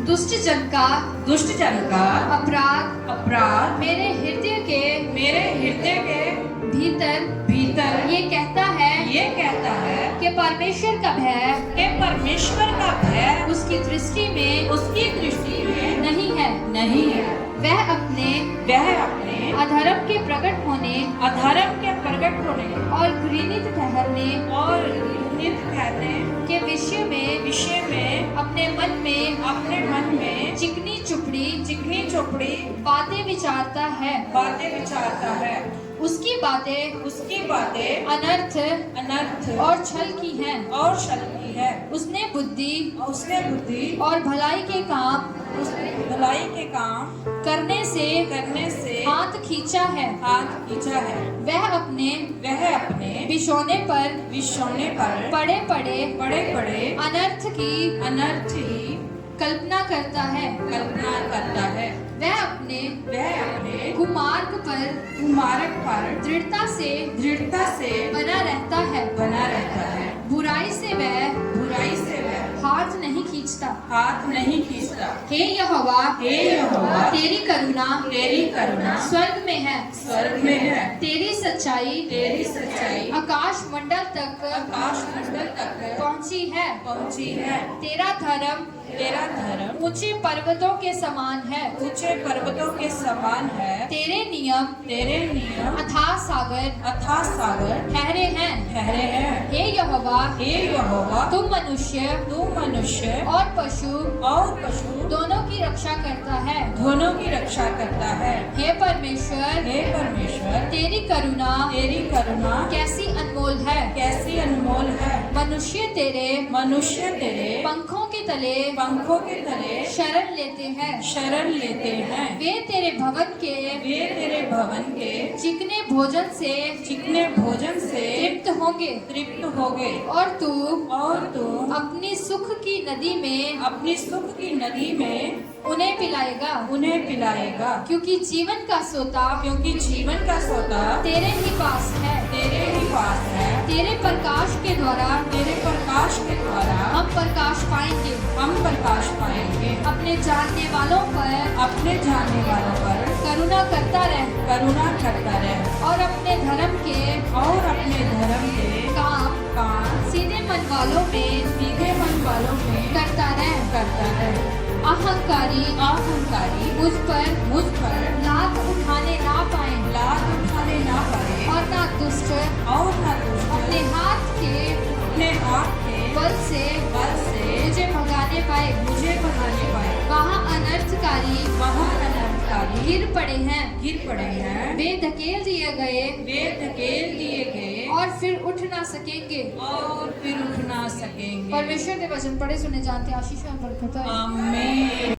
दुष्ट जन का अपराध मेरे हृदय के भीतर ये कहता है कि परमेश्वर का भय उसकी दृष्टि में नहीं है। वह अपने अधर्म के प्रकट होने और घृणित ठहरने के विषय में अपने मन में चिकनी चुपड़ी बातें विचारता है। उसकी बातें अनर्थ और छल की हैं। उसने बुद्धि और भलाई के काम करने से हाथ खींचा है। वह अपने बिछौने पर पड़े अनर्थ की कल्पना करता है। वह अपने कुमार्ग पर दृढ़ता से बना रहता है। बुराई से वह हाथ नहीं खींचता। हे यहोवा तेरी करुणा स्वर्ग में है। तेरी सच्चाई आकाश मंडल तक पहुंची है। तेरा धर्म ऊंचे पर्वतों के समान है। तेरे नियम अथाह सागर ठहरे हैं। हे यहोवा तुम मनुष्य और पशु दोनों की रक्षा करता है। हे परमेश्वर तेरी करुणा कैसी अनमोल है। मनुष्य तेरे पंखों के तले शरण लेते हैं। वे तेरे भवन के चिकने भोजन से तृप्त होंगे। और तू अपनी सुख की नदी में उन्हें पिलाएगा। क्योंकि जीवन का सोता तेरे ही पास है। तेरे प्रकाश के द्वारा हम प्रकाश पाएंगे। अपने जानने वालों पर करुणा करता रह और अपने धर्म के काम सीधे मन वालों में करता रह। अहंकारी मुझ पर लाभ उठाने ना पाए और ना दुष्ट अपने हाथ के बल से मुझे भगाने पाए। वहाँ अनर्थकारी गिर पड़े हैं। वे धकेल दिए गए और फिर उठ ना सकेंगे। परमेश्वर के वचन पढ़े सुने जानते आशीष और बरकत। आमीन।